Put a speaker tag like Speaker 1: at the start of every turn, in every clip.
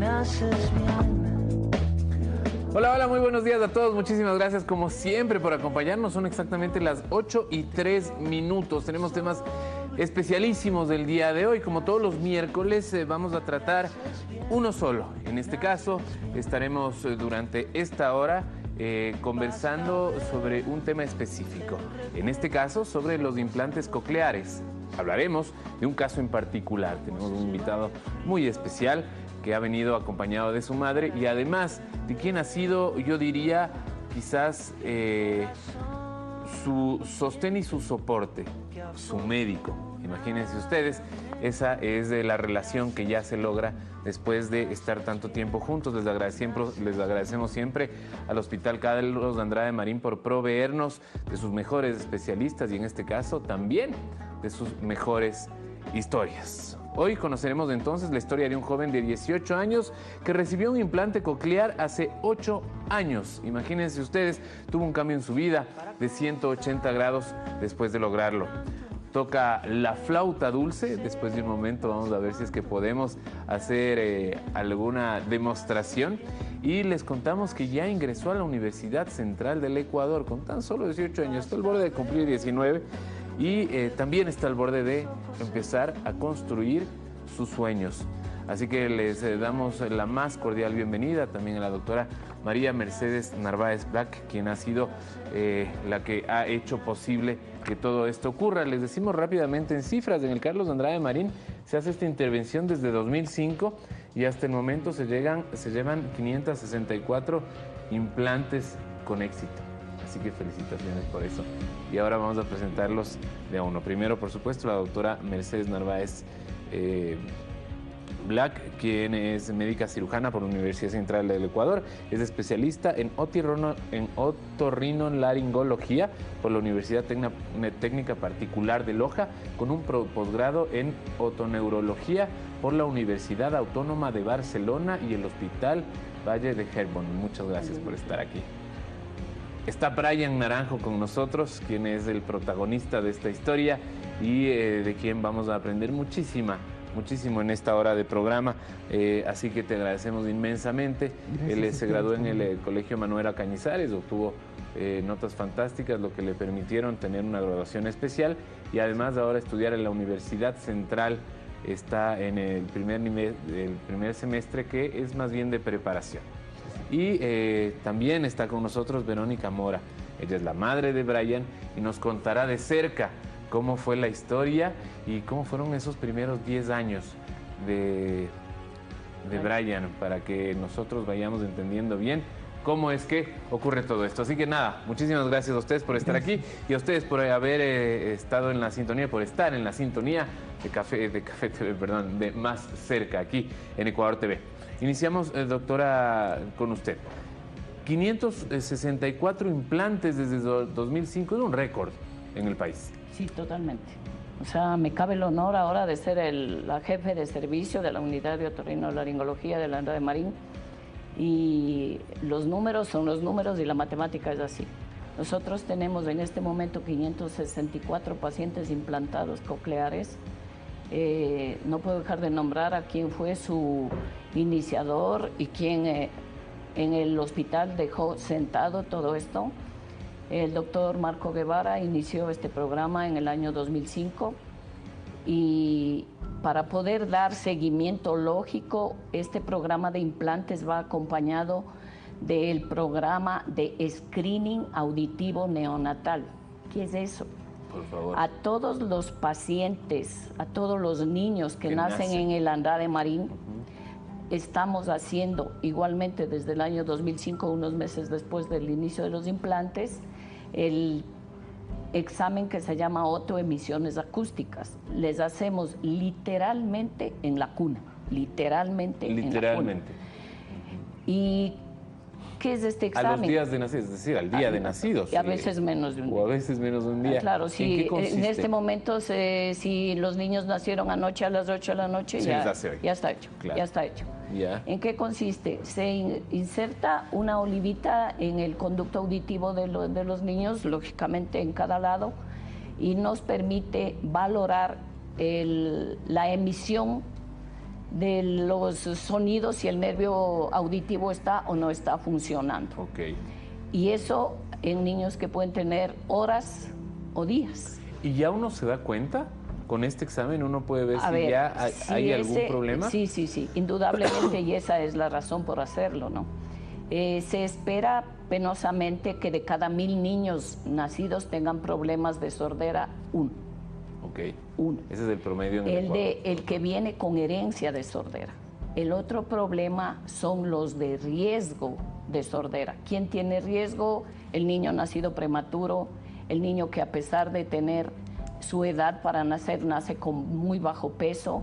Speaker 1: me haces bien.
Speaker 2: Hola, hola, muy buenos días a todos. Muchísimas gracias como siempre por acompañarnos. Son exactamente las 8:03. Tenemos temas especialísimos del día de hoy. Como todos los miércoles vamos a tratar uno solo. En este caso estaremos durante esta hora conversando sobre un tema específico. En este caso sobre los implantes cocleares. Hablaremos de un caso en particular. Tenemos un invitado muy especial que ha venido acompañado de su madre y además de quien ha sido, yo diría, quizás su sostén y su soporte, su médico. Imagínense ustedes, esa es de la relación que ya se logra después de estar tanto tiempo juntos. Les agradecemos siempre al Hospital Carlos de Andrade Marín por proveernos de sus mejores especialistas y en este caso también de sus mejores historias. Hoy conoceremos entonces la historia de un joven de 18 años que recibió un implante coclear hace 8 años. Imagínense ustedes, tuvo un cambio en su vida de 180 grados después de lograrlo. Toca la flauta dulce. Después de un momento vamos a ver si es que podemos hacer alguna demostración. Y les contamos que ya ingresó a la Universidad Central del Ecuador con tan solo 18 años. Está al borde de cumplir 19 y también está al borde de empezar a construir sus sueños. Así que les damos la más cordial bienvenida también a la doctora María Mercedes Narváez Black, quien ha sido la que ha hecho posible que todo esto ocurra. Les decimos rápidamente en cifras, en el Carlos de Andrade Marín se hace esta intervención desde 2005 y hasta el momento se llevan 564 implantes con éxito. Así que felicitaciones por eso. Y ahora vamos a presentarlos de a uno. Primero, por supuesto, la doctora Mercedes Narváez Black, quien es médica cirujana por la Universidad Central del Ecuador, es especialista en otorrinolaringología por la Universidad Técnica Particular de Loja, con un posgrado en otoneurología por la Universidad Autónoma de Barcelona y el Hospital Valle de Herborn. Muchas gracias por estar aquí. Está Brian Naranjo con nosotros, quien es el protagonista de esta historia y de quien vamos a aprender muchísimo en esta hora de programa, así que te agradecemos inmensamente. Él se graduó en el Colegio Manuela Cañizares, obtuvo notas fantásticas, lo que le permitieron tener una graduación especial y además de ahora estudiar en la Universidad Central. Está en el primer semestre, que es más bien de preparación. Y también está con nosotros Verónica Mora. Ella es la madre de Brian y nos contará de cerca cómo fue la historia y cómo fueron esos primeros 10 años de Brian, para que nosotros vayamos entendiendo bien cómo es que ocurre todo esto. Así que nada, muchísimas gracias a ustedes por estar aquí y a ustedes por haber estado en la sintonía, por estar en la sintonía de Café TV, perdón, de Más Cerca, aquí en Ecuador TV. Iniciamos, doctora, con usted. 564 implantes desde 2005, es un récord en el país.
Speaker 3: Sí, totalmente. O sea, me cabe el honor ahora de ser la jefe de servicio de la unidad de otorrinolaringología de la Andrade Marín. Y los números son los números y la matemática es así. Nosotros tenemos en este momento 564 pacientes implantados cocleares. No puedo dejar de nombrar a quien fue su iniciador y quien en el hospital dejó sentado todo esto. El doctor Marco Guevara inició este programa en el año 2005 y para poder dar seguimiento lógico, este programa de implantes va acompañado del programa de screening auditivo neonatal. ¿Qué es eso?
Speaker 2: Por favor.
Speaker 3: A todos los pacientes, a todos los niños que nacen en el Andrade Marín, estamos haciendo igualmente desde el año 2005, unos meses después del inicio de los implantes, el examen que se llama otoemisiones acústicas. Les hacemos literalmente en la cuna, literalmente. En la cuna. ¿Y qué es este examen?
Speaker 2: A los días de nacidos, es decir, al día de nacidos.
Speaker 3: Y a veces menos de un día.
Speaker 2: O a veces menos de un día.
Speaker 3: Claro, sí. En este momento, si los niños nacieron anoche a las 8 de la noche,
Speaker 2: sí,
Speaker 3: ya está hecho.
Speaker 2: Claro.
Speaker 3: Ya está hecho.
Speaker 2: Ya.
Speaker 3: ¿En qué consiste? Se inserta una olivita en el conducto auditivo de los niños, lógicamente en cada lado, y nos permite valorar la emisión de los sonidos, si el nervio auditivo está o no está funcionando.
Speaker 2: Ok.
Speaker 3: Y eso en niños que pueden tener horas o días.
Speaker 2: ¿Y ya uno se da cuenta? Con este examen uno puede ver
Speaker 3: A
Speaker 2: si
Speaker 3: ver,
Speaker 2: ya hay algún problema.
Speaker 3: Sí, indudablemente, y esa es la razón por hacerlo, ¿no? Se espera penosamente que de cada 1000 niños nacidos tengan problemas de sordera, uno.
Speaker 2: Ok.
Speaker 3: Uno.
Speaker 2: Ese es el promedio en el Ecuador.
Speaker 3: El que viene con herencia de sordera. El otro problema son los de riesgo de sordera. ¿Quién tiene riesgo? El niño nacido prematuro, el niño que a pesar de tener su edad para nacer, nace con muy bajo peso,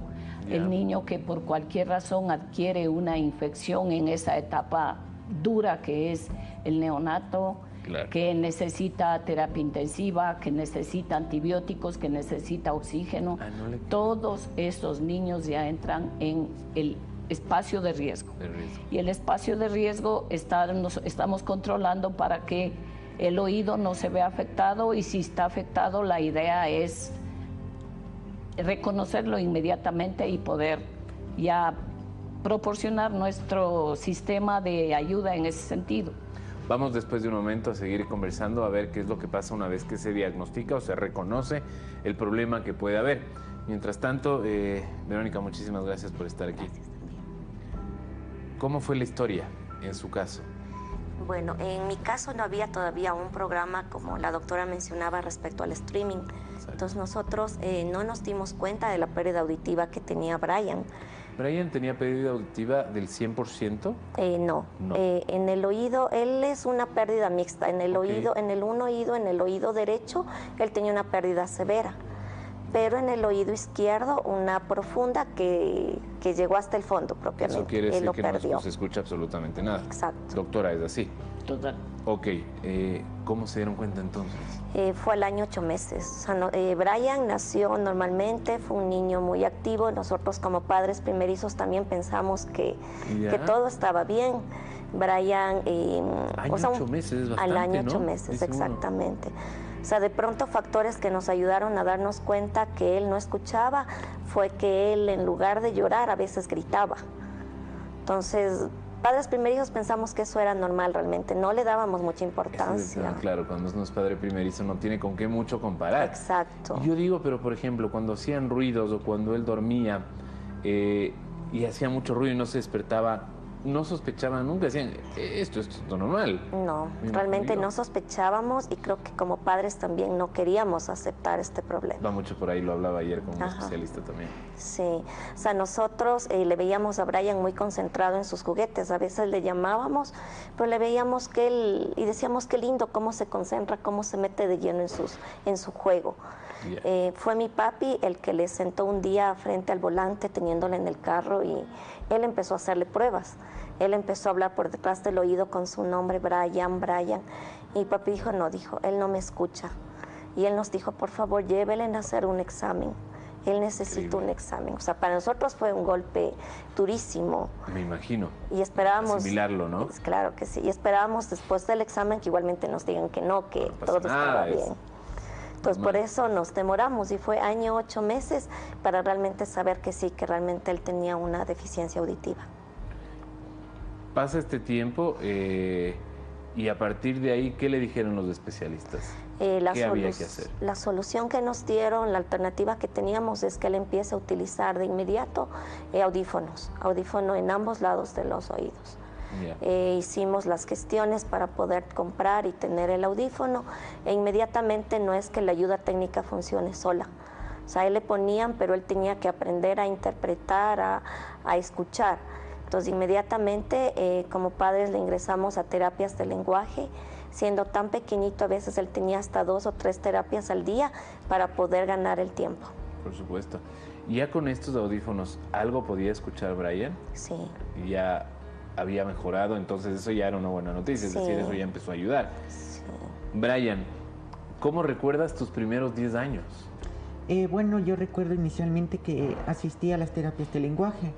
Speaker 3: el niño que por cualquier razón adquiere una infección en esa etapa dura que es el neonato,
Speaker 2: Claro.
Speaker 3: que necesita terapia intensiva, que necesita antibióticos, que necesita oxígeno. Todos esos niños ya entran en el espacio de riesgo. Y el espacio de riesgo estamos controlando para que el oído no se vea afectado, y si está afectado, la idea es reconocerlo inmediatamente y poder ya proporcionar nuestro sistema de ayuda en ese sentido.
Speaker 2: Vamos después de un momento a seguir conversando a ver qué es lo que pasa una vez que se diagnostica o se reconoce el problema que puede haber. Mientras tanto, Verónica, muchísimas gracias por estar aquí. ¿Cómo fue la historia en su caso?
Speaker 4: Bueno, en mi caso no había todavía un programa como la doctora mencionaba respecto al streaming. Entonces nosotros no nos dimos cuenta de la pérdida auditiva que tenía Brian.
Speaker 2: ¿Brian tenía pérdida auditiva del 100%?
Speaker 4: No. En el oído, él es una pérdida mixta. En el oído, en el oído derecho, él tenía una pérdida severa. Pero en el oído izquierdo, una profunda que llegó hasta el fondo propiamente.
Speaker 2: Eso quiere
Speaker 4: él
Speaker 2: decir
Speaker 4: lo
Speaker 2: que
Speaker 4: perdió.
Speaker 2: no se escucha absolutamente nada.
Speaker 4: Exacto.
Speaker 2: Doctora, ¿es así?
Speaker 3: Total.
Speaker 2: Ok. ¿Cómo se dieron cuenta entonces?
Speaker 4: Fue al año 8 meses. O sea, Brian nació normalmente, fue un niño muy activo. Nosotros como padres primerizos también pensamos que todo estaba bien. Brian...
Speaker 2: Año 8 meses es bastante,
Speaker 4: al año 8
Speaker 2: ¿no?
Speaker 4: meses, exactamente. O sea, de pronto factores que nos ayudaron a darnos cuenta que él no escuchaba fue que él, en lugar de llorar, a veces gritaba. Entonces, padres primerizos pensamos que eso era normal realmente, no le dábamos mucha importancia.
Speaker 2: Claro, cuando uno es padre primerizo no tiene con qué mucho comparar.
Speaker 4: Exacto.
Speaker 2: Yo digo, pero por ejemplo, cuando hacían ruidos o cuando él dormía y hacía mucho ruido y no se despertaba, no sospechaban nunca, decían, esto es normal.
Speaker 4: No, realmente no sospechábamos, y creo que como padres también no queríamos aceptar este problema.
Speaker 2: Va mucho por ahí, lo hablaba ayer con un especialista también.
Speaker 4: Sí, o sea, nosotros le veíamos a Brian muy concentrado en sus juguetes, a veces le llamábamos, pero le veíamos que él, y decíamos qué lindo cómo se concentra, cómo se mete de lleno en su juego. Fue mi papi el que le sentó un día frente al volante teniéndole en el carro, y él empezó a hacerle pruebas. Él empezó a hablar por detrás del oído con su nombre, Brian, Brian. Y papi dijo, no, él no me escucha. Y él nos dijo, por favor, llévenle a hacer un examen. Él necesita un examen. O sea, para nosotros fue un golpe durísimo.
Speaker 2: Me imagino.
Speaker 4: Y esperábamos...
Speaker 2: asimilarlo, ¿no?
Speaker 4: Claro que sí. Y esperábamos después del examen que igualmente nos digan que no, que todo estaba bien. Entonces, por eso nos demoramos, y fue año 8 meses para realmente saber que sí, que realmente él tenía una deficiencia auditiva.
Speaker 2: Pasa este tiempo y a partir de ahí, ¿qué le dijeron los especialistas? ¿Qué había que hacer?
Speaker 4: La solución que nos dieron, la alternativa que teníamos, es que él empiece a utilizar de inmediato audífono en ambos lados de los oídos. Hicimos las gestiones para poder comprar y tener el audífono, e inmediatamente no es que la ayuda técnica funcione sola. O sea, él le ponían, pero él tenía que aprender a interpretar, a escuchar. Entonces, inmediatamente, como padres, le ingresamos a terapias de lenguaje. Siendo tan pequeñito, a veces él tenía hasta 2 o 3 terapias al día para poder ganar el tiempo.
Speaker 2: Por supuesto. ¿Ya con estos audífonos algo podía escuchar Brian?
Speaker 4: Sí.
Speaker 2: Y ya había mejorado, entonces eso ya era una buena noticia, es decir, eso ya empezó a ayudar.
Speaker 4: Sí.
Speaker 2: Brian, ¿cómo recuerdas tus primeros 10 años?
Speaker 5: Bueno, yo recuerdo inicialmente que asistía a las terapias de lenguaje,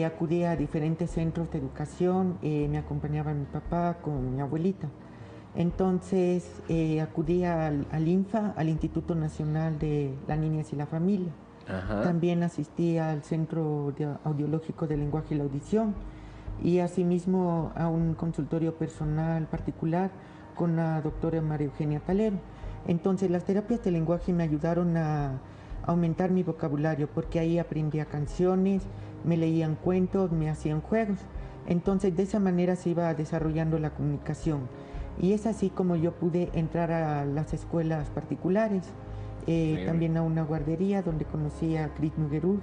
Speaker 5: acudía a diferentes centros de educación, me acompañaba mi papá con mi abuelita. Entonces acudía al INFA, al Instituto Nacional de la Niñez y la Familia.
Speaker 2: Ajá.
Speaker 5: También asistí al Centro Audiológico del Lenguaje y la Audición y asimismo a un consultorio personal particular con la doctora María Eugenia Talero. Entonces las terapias de lenguaje me ayudaron a aumentar mi vocabulario porque ahí aprendía canciones, me leían cuentos, me hacían juegos. Entonces de esa manera se iba desarrollando la comunicación y es así como yo pude entrar a las escuelas particulares, también a una guardería donde conocí a Cris Muguerud,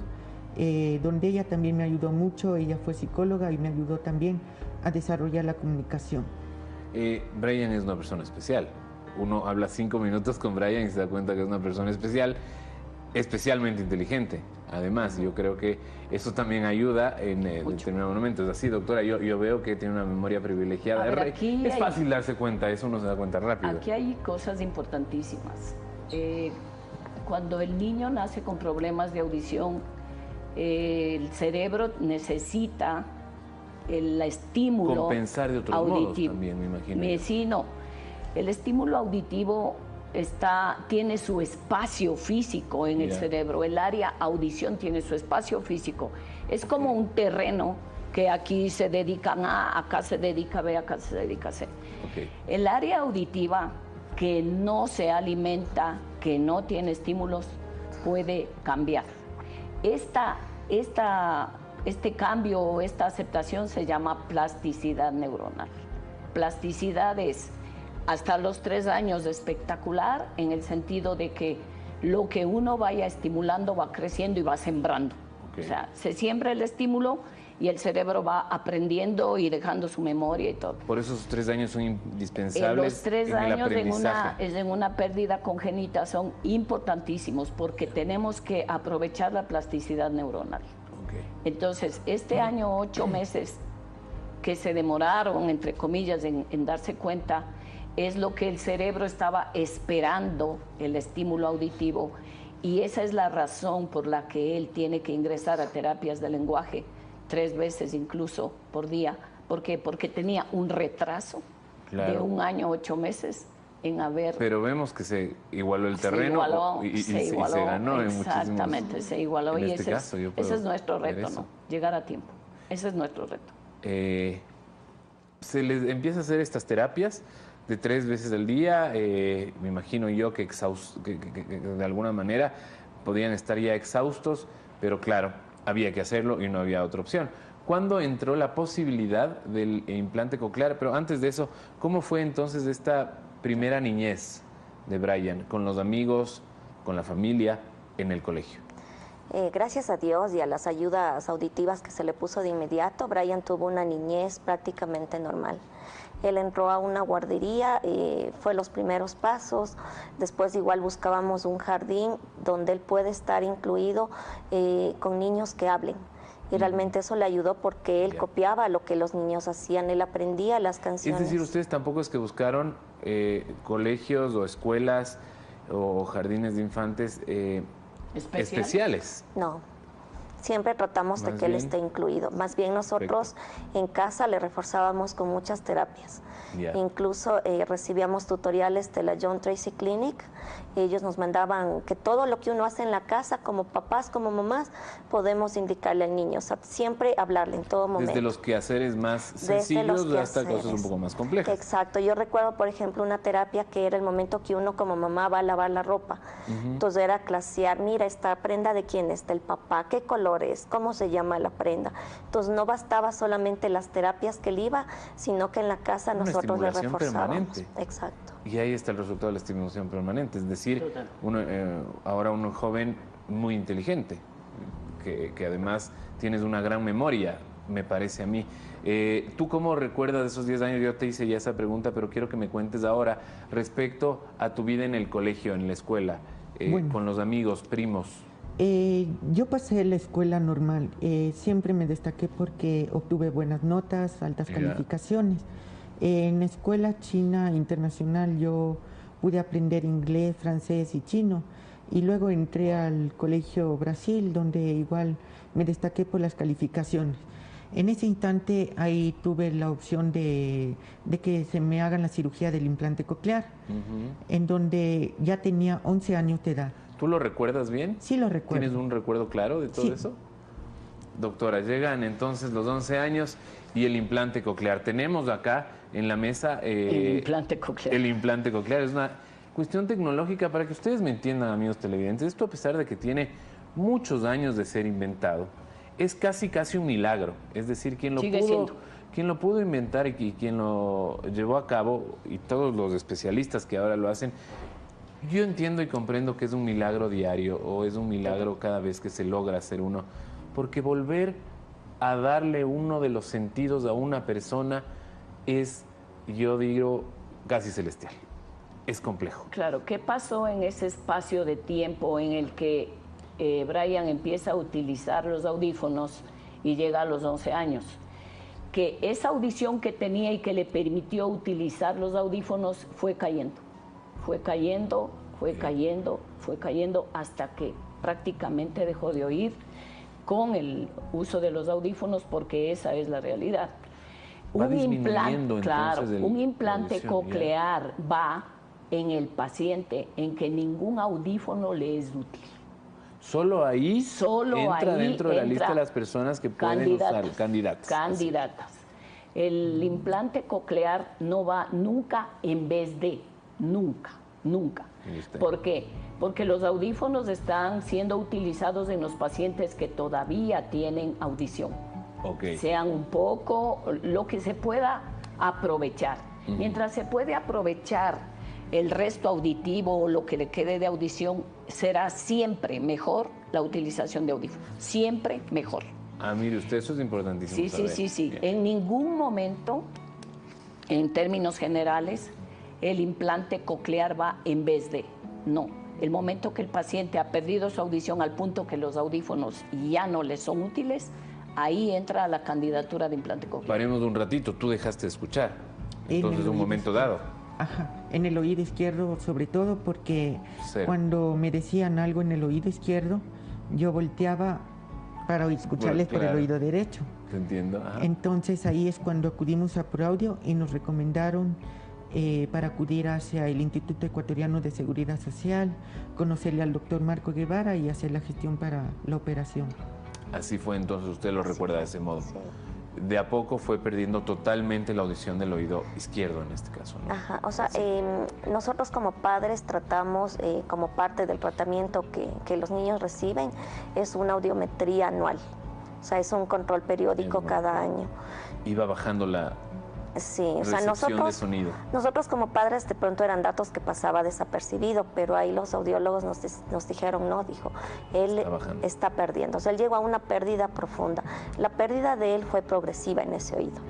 Speaker 5: donde ella también me ayudó mucho. Ella fue psicóloga y me ayudó también a desarrollar la comunicación.
Speaker 2: Brian es una persona especial. Uno habla 5 minutos con Brian y se da cuenta que es una persona especial, especialmente inteligente. Además, yo creo que eso también ayuda en determinados momentos. Así, doctora, yo veo que tiene una memoria privilegiada.
Speaker 3: A ver, aquí
Speaker 2: es
Speaker 3: hay-
Speaker 2: fácil darse cuenta, eso uno se da cuenta rápido.
Speaker 3: Aquí hay cosas importantísimas. Cuando el niño nace con problemas de audición, el cerebro necesita el estímulo
Speaker 2: Compensar de otros modos
Speaker 3: auditivo.
Speaker 2: también, me imagino.
Speaker 3: Sí, no. El estímulo auditivo tiene su espacio físico en el
Speaker 2: Ya.
Speaker 3: cerebro. El área audición tiene su espacio físico. Es como un terreno que aquí se dedican A, acá se dedica B, acá se dedica C.
Speaker 2: Ok.
Speaker 3: El área auditiva que no se alimenta, que no tiene estímulos, puede cambiar. Este cambio o esta aceptación se llama plasticidad neuronal. Plasticidad es hasta los 3 años espectacular en el sentido de que lo que uno vaya estimulando va creciendo y va sembrando.
Speaker 2: Ok.
Speaker 3: O sea, se siembra el estímulo y el cerebro va aprendiendo y dejando su memoria y todo.
Speaker 2: Por eso esos 3 años son indispensables
Speaker 3: Los 3
Speaker 2: en el
Speaker 3: años
Speaker 2: aprendizaje.
Speaker 3: en una pérdida congénita son importantísimos porque tenemos que aprovechar la plasticidad neuronal.
Speaker 2: Ok.
Speaker 3: Entonces, este año, 8 meses que se demoraron, entre comillas, en darse cuenta, es lo que el cerebro estaba esperando, el estímulo auditivo, y esa es la razón por la que él tiene que ingresar a terapias de lenguaje 3 veces incluso por día. ¿Por qué? Porque tenía un retraso de
Speaker 2: Claro.
Speaker 3: 1 año, 8 meses en haber...
Speaker 2: Pero vemos que se igualó el
Speaker 3: Se
Speaker 2: terreno
Speaker 3: igualó,
Speaker 2: y
Speaker 3: se igualó,
Speaker 2: se ganó en muchísimos...
Speaker 3: exactamente, se igualó.
Speaker 2: En
Speaker 3: Y
Speaker 2: este
Speaker 3: ese,
Speaker 2: caso, yo puedo
Speaker 3: ese es nuestro
Speaker 2: ver
Speaker 3: reto,
Speaker 2: eso.
Speaker 3: ¿no? Llegar a tiempo. Ese es nuestro reto.
Speaker 2: Se les empieza a hacer estas terapias de 3 veces al día. Me imagino yo que de alguna manera podían estar ya exhaustos, pero claro, había que hacerlo y no había otra opción. ¿Cuándo entró la posibilidad del implante coclear? Pero antes de eso, ¿cómo fue entonces esta primera niñez de Brian con los amigos, con la familia, en el colegio?
Speaker 4: Gracias a Dios y a las ayudas auditivas que se le puso de inmediato, Brian tuvo una niñez prácticamente normal. Él entró a una guardería, fue los primeros pasos. Después igual buscábamos un jardín donde él puede estar incluido con niños que hablen. Y realmente eso le ayudó porque él copiaba lo que los niños hacían, él aprendía las canciones.
Speaker 2: Es decir, ustedes tampoco es que buscaron colegios o escuelas o jardines de infantes especiales.
Speaker 4: No, siempre tratamos de
Speaker 2: Más
Speaker 4: que él
Speaker 2: bien.
Speaker 4: esté incluido. Más bien nosotros en casa le reforzábamos con muchas terapias.
Speaker 2: Ya.
Speaker 4: Incluso recibíamos tutoriales de la John Tracy Clinic. Ellos nos mandaban que todo lo que uno hace en la casa, como papás, como mamás, podemos indicarle al niño. O sea, siempre hablarle en todo momento.
Speaker 2: Desde los quehaceres más sencillos hasta cosas un poco más complejas.
Speaker 4: Exacto. Yo recuerdo, por ejemplo, una terapia que era el momento que uno como mamá va a lavar la ropa. Entonces era clasear, mira, esta prenda de quién es, del papá, qué color es, cómo se llama la prenda. Entonces no bastaba solamente las terapias que él iba, sino que en la casa
Speaker 2: Una
Speaker 4: nosotros le
Speaker 2: estimulación
Speaker 4: reforzábamos.
Speaker 2: permanente.
Speaker 4: Exacto.
Speaker 2: Y ahí está el resultado de la estimulación permanente. Es decir,
Speaker 3: Total.
Speaker 2: ahora un joven muy inteligente, que además tienes una gran memoria, me parece a mí. ¿Tú cómo recuerdas de esos 10 años? Yo te hice ya esa pregunta, pero quiero que me cuentes ahora respecto a tu vida en el colegio, en la escuela,
Speaker 5: Bueno.
Speaker 2: con los amigos, primos.
Speaker 5: Yo pasé la escuela normal. Siempre me destaqué porque obtuve buenas notas, altas
Speaker 2: Ya.
Speaker 5: calificaciones. En la escuela china internacional yo pude aprender inglés, francés y chino. Y luego entré al colegio Brasil, donde igual me destaqué por las calificaciones. En ese instante ahí tuve la opción de que se me hagan la cirugía del implante coclear, en donde ya tenía 11 años de edad.
Speaker 2: ¿Tú lo recuerdas bien?
Speaker 5: Sí lo recuerdo.
Speaker 2: ¿Tienes un recuerdo claro de todo
Speaker 5: Sí.
Speaker 2: eso? Doctora, llegan entonces los 11 años y el implante coclear. Tenemos acá en la mesa...
Speaker 3: El implante coclear.
Speaker 2: El implante coclear es una cuestión tecnológica para que ustedes me entiendan, amigos televidentes. Esto, a pesar de que tiene muchos años de ser inventado, es casi un milagro. Es decir, quien
Speaker 3: Sigue siendo.
Speaker 2: lo pudo inventar y quien lo llevó a cabo, y todos los especialistas que ahora lo hacen, yo entiendo y comprendo que es un milagro diario o es un milagro cada vez que se logra hacer uno, porque volver a darle uno de los sentidos a una persona es, yo digo, casi celestial. Es complejo.
Speaker 3: Claro, ¿qué pasó en ese espacio de tiempo en el que Brian empieza a utilizar los audífonos y llega a los 11 años? Que esa audición que tenía y que le permitió utilizar los audífonos fue cayendo, hasta que prácticamente dejó de oír con el uso de los audífonos, porque esa es la realidad.
Speaker 2: Va
Speaker 3: Un
Speaker 2: disminuyendo,
Speaker 3: implante, claro,
Speaker 2: entonces,
Speaker 3: un
Speaker 2: la
Speaker 3: implante
Speaker 2: audición,
Speaker 3: coclear va en el paciente en que ningún audífono le es útil.
Speaker 2: Solo ahí entra
Speaker 3: ahí
Speaker 2: dentro de la lista de
Speaker 3: entra
Speaker 2: las personas que pueden usar, candidatas.
Speaker 3: Candidatas. El implante coclear no va nunca en vez de, nunca.
Speaker 2: ¿Y usted?
Speaker 3: ¿Por qué? Porque los audífonos están siendo utilizados en los pacientes que todavía tienen audición.
Speaker 2: Ok.
Speaker 3: Sean un poco lo que se pueda aprovechar. Mientras se puede aprovechar el resto auditivo o lo que le quede de audición, será siempre mejor la utilización de audífonos. Siempre mejor.
Speaker 2: Ah, mire usted, eso es importantísimo saber.
Speaker 3: Sí.
Speaker 2: Bien.
Speaker 3: En ningún momento, en términos generales, el implante coclear va en vez de. No. El momento que el paciente ha perdido su audición al punto que los audífonos ya no le son útiles, ahí entra la candidatura de implante coclear.
Speaker 2: Paremos un ratito, tú dejaste de escuchar.
Speaker 5: En
Speaker 2: Entonces,
Speaker 5: el
Speaker 2: un
Speaker 5: oído
Speaker 2: momento
Speaker 5: izquierdo.
Speaker 2: dado.
Speaker 5: Ajá, en el oído izquierdo sobre todo porque
Speaker 2: Cero.
Speaker 5: cuando me decían algo en el oído izquierdo, yo volteaba para escucharles por el
Speaker 2: claro.
Speaker 5: oído derecho.
Speaker 2: ¿Te entiendo? Ajá.
Speaker 5: Entonces ahí es cuando acudimos a ProAudio y nos recomendaron para acudir hacia el Instituto Ecuatoriano de Seguridad Social, conocerle al doctor Marco Guevara y hacer la gestión para la operación.
Speaker 2: Así fue, entonces usted lo recuerda de ese modo. De a poco fue perdiendo totalmente la audición del oído izquierdo en este caso, ¿no?
Speaker 4: Ajá, o sea, nosotros como padres tratamos, como parte del tratamiento que los niños reciben, es una audiometría anual. O sea, es un control periódico
Speaker 2: Anual.
Speaker 4: cada año.
Speaker 2: Iba bajando la
Speaker 4: Sí, o sea,
Speaker 2: recepción de sonido.
Speaker 4: nosotros como padres de pronto eran datos que pasaba desapercibido, pero ahí los audiólogos nos dijeron, no, dijo, él
Speaker 2: Está bajando.
Speaker 4: está perdiendo. O sea, él llegó a una pérdida profunda. La pérdida de él fue progresiva en ese oído.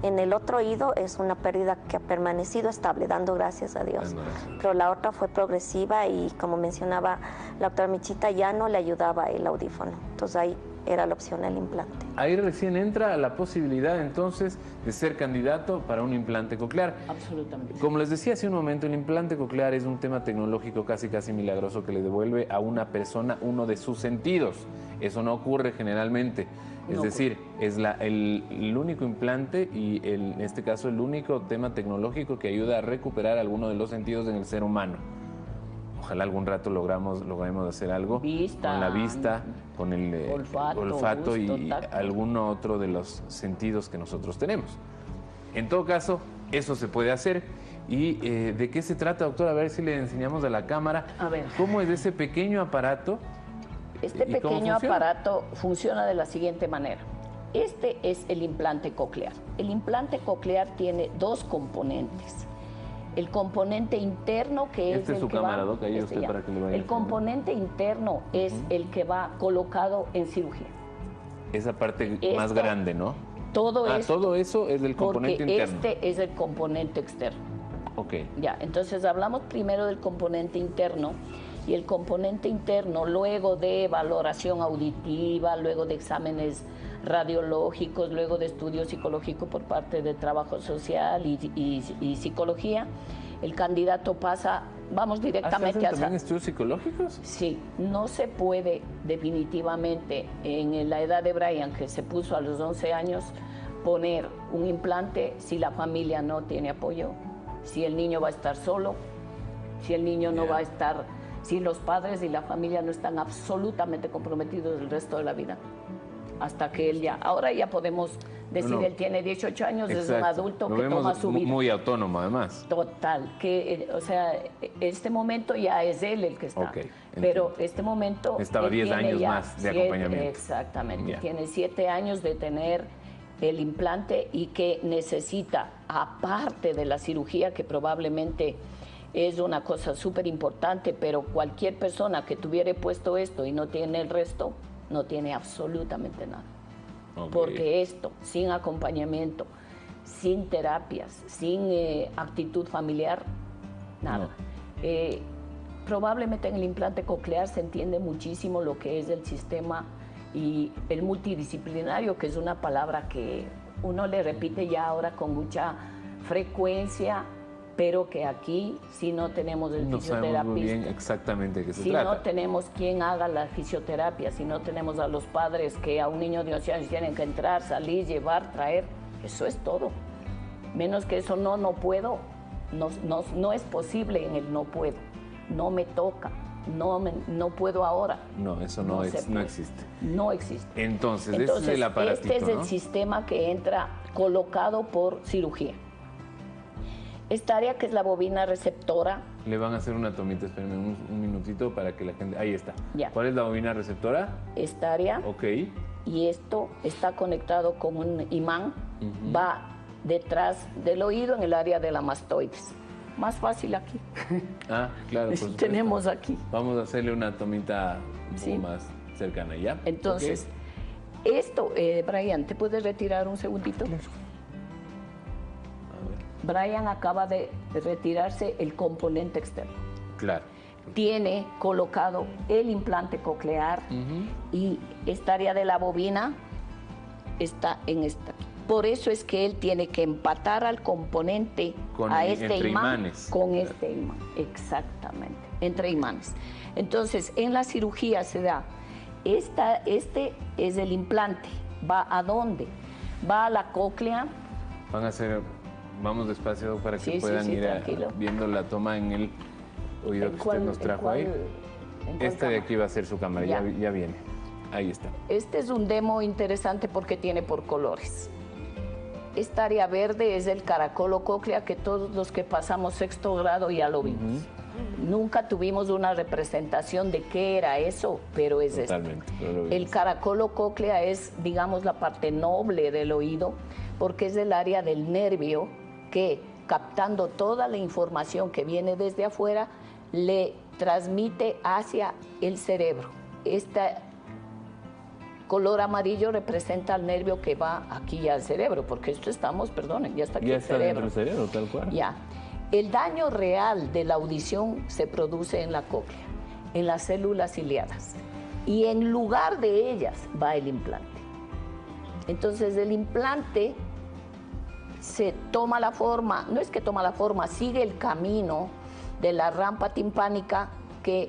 Speaker 4: En el otro oído es una pérdida que ha permanecido estable, dando gracias a Dios.
Speaker 2: Dando gracias.
Speaker 4: Pero la otra fue progresiva y, como mencionaba la doctora Michita, ya no le ayudaba el audífono. Entonces ahí era la opción el implante.
Speaker 2: Ahí recién entra la posibilidad entonces de ser candidato para un implante coclear.
Speaker 3: Absolutamente.
Speaker 2: Como les decía hace un momento, el implante coclear es un tema tecnológico casi milagroso que le devuelve a una persona uno de sus sentidos. Eso no ocurre generalmente. Es
Speaker 3: No
Speaker 2: decir, es el único implante y en este caso el único tema tecnológico que ayuda a recuperar alguno de los sentidos en el ser humano. Ojalá algún rato logremos hacer algo
Speaker 3: Vista,
Speaker 2: con la vista, con el
Speaker 3: olfato,
Speaker 2: y
Speaker 3: gusto, tacto.
Speaker 2: alguno otro de los sentidos que nosotros tenemos. En todo caso, eso se puede hacer. ¿Y de qué se trata, doctora? A ver si le enseñamos a la cámara.
Speaker 3: A ver.
Speaker 2: ¿Cómo es ese pequeño aparato?
Speaker 3: Este
Speaker 2: ¿Y cómo
Speaker 3: pequeño
Speaker 2: funciona?
Speaker 3: aparato funciona de la siguiente manera. Este es el implante coclear. El implante coclear tiene dos componentes. El componente interno, que
Speaker 2: Este
Speaker 3: es
Speaker 2: es
Speaker 3: el
Speaker 2: su
Speaker 3: que
Speaker 2: cámara,
Speaker 3: va...
Speaker 2: Doc, ahí usted
Speaker 3: ya.
Speaker 2: para que le vaya
Speaker 3: El
Speaker 2: enseñando.
Speaker 3: componente interno es el que va colocado en cirugía.
Speaker 2: Esa parte más
Speaker 3: Esto-
Speaker 2: grande, ¿no?
Speaker 3: Todo esto,
Speaker 2: todo eso es del componente
Speaker 3: porque
Speaker 2: interno.
Speaker 3: este es el componente externo.
Speaker 2: Ok.
Speaker 3: Ya, entonces hablamos primero del componente interno, y el componente interno, luego de valoración auditiva, luego de exámenes radiológicos, luego de estudio psicológico por parte de trabajo social y psicología, el candidato pasa, vamos directamente
Speaker 2: ¿Hacen
Speaker 3: a...
Speaker 2: también estudios psicológicos?
Speaker 3: Sí, no se puede definitivamente en la edad de Brian, que se puso a los 11 años, poner un implante si la familia no tiene apoyo, si el niño va a estar solo, si el niño no
Speaker 2: Ya.
Speaker 3: va a estar si los padres y la familia no están absolutamente comprometidos el resto de la vida. Hasta que él ya, ahora ya podemos decir,
Speaker 2: No.
Speaker 3: él tiene 18 años, es un
Speaker 2: Exacto.
Speaker 3: adulto
Speaker 2: Lo
Speaker 3: que
Speaker 2: vemos
Speaker 3: toma su vida.
Speaker 2: muy autónomo, además.
Speaker 3: Total, que, o sea, este momento ya es él el que está.
Speaker 2: Ok, entiendo.
Speaker 3: Pero este momento...
Speaker 2: Estaba
Speaker 3: él
Speaker 2: 10
Speaker 3: tiene
Speaker 2: años
Speaker 3: ya
Speaker 2: más de acompañamiento.
Speaker 3: Exactamente,
Speaker 2: Ya.
Speaker 3: tiene 7 años de tener el implante y que necesita, aparte de la cirugía, que probablemente es una cosa súper importante, pero cualquier persona que tuviera puesto esto y no tiene el resto, no tiene absolutamente nada.
Speaker 2: Ok.
Speaker 3: Porque esto, sin acompañamiento, sin terapias, sin actitud familiar, nada. Probablemente en el implante coclear se entiende muchísimo lo que es el sistema y el multidisciplinario, que es una palabra que uno le repite ya ahora con mucha frecuencia, pero que aquí si no tenemos el
Speaker 2: No sabemos muy bien
Speaker 3: fisioterapista,
Speaker 2: exactamente de qué se
Speaker 3: si
Speaker 2: trata.
Speaker 3: no tenemos quien haga la fisioterapia, si no tenemos a los padres que a un niño de 11 años tienen que entrar, salir, llevar, traer, eso es todo. Menos que eso no puedo, no es posible en el no puedo, no me toca, no puedo ahora.
Speaker 2: No, eso no existe.
Speaker 3: No existe.
Speaker 2: Entonces, este es el aparatito,
Speaker 3: este es el
Speaker 2: ¿no?
Speaker 3: sistema que entra colocado por cirugía. Esta área que es la bobina receptora,
Speaker 2: Le van a hacer una tomita, espérenme un minutito para que la gente... Ahí está.
Speaker 3: Ya.
Speaker 2: ¿Cuál es la bobina receptora?
Speaker 3: esta área,
Speaker 2: Ok.
Speaker 3: y esto está conectado con un imán, va detrás del oído en el área de la mastoides. Más fácil aquí.
Speaker 2: Ah, claro, por supuesto.
Speaker 3: Tenemos aquí.
Speaker 2: Vamos a hacerle una tomita un poco
Speaker 3: Sí.
Speaker 2: más cercana, ¿ya?
Speaker 3: Entonces,
Speaker 2: Ok.
Speaker 3: esto, Brian, ¿te puedes retirar un segundito? Brian acaba de retirarse el componente externo.
Speaker 2: Claro.
Speaker 3: Tiene colocado el implante coclear y esta área de la bobina está en esta. Por eso es que él tiene que empatar al componente, a este
Speaker 2: entre
Speaker 3: imán,
Speaker 2: imanes.
Speaker 3: con este imán. Exactamente, entre imanes. Entonces, en la cirugía se da, este es el implante. ¿Va a dónde? Va a la cóclea.
Speaker 2: Van a hacer... Vamos despacio para que
Speaker 3: Sí, sí,
Speaker 2: puedan
Speaker 3: sí,
Speaker 2: ir
Speaker 3: tranquilo.
Speaker 2: viendo la toma en el oído que usted nos trajo ahí.
Speaker 3: ¿En cuál
Speaker 2: Este de
Speaker 3: cámara?
Speaker 2: aquí va a ser su cámara, ya
Speaker 3: Ya.
Speaker 2: viene. Ahí está.
Speaker 3: Este es un demo interesante porque tiene por colores. Esta área verde es el caracolo cóclea que todos los que pasamos 6º grado ya lo vimos. Nunca tuvimos una representación de qué era eso, pero es esto.
Speaker 2: Totalmente. pero lo
Speaker 3: El
Speaker 2: vimos.
Speaker 3: caracolo cóclea es, digamos, la parte noble del oído porque es el área del nervio que, captando toda la información que viene desde afuera, le transmite hacia el cerebro. Este color amarillo representa el nervio que va aquí al cerebro, porque esto estamos, perdonen, ya está aquí
Speaker 2: Ya
Speaker 3: el
Speaker 2: está
Speaker 3: cerebro.
Speaker 2: dentro del cerebro, tal cual.
Speaker 3: Ya. El daño real de la audición se produce en la cóclea, en las células ciliadas. Y en lugar de ellas va el implante. Entonces el implante se toma la forma, no es que toma la forma, sigue el camino de la rampa timpánica que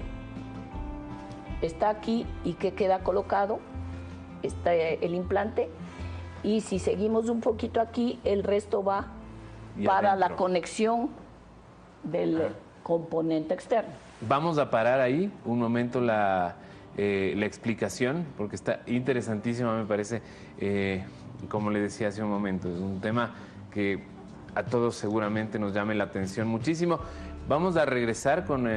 Speaker 3: está aquí y que queda colocado, está el implante, y si seguimos un poquito aquí, el resto va
Speaker 2: Y
Speaker 3: para
Speaker 2: adentro.
Speaker 3: la conexión del componente externo.
Speaker 2: Vamos a parar ahí un momento la explicación, porque está interesantísima, me parece. Como le decía hace un momento, es un tema que a todos seguramente nos llame la atención muchísimo. Vamos a regresar con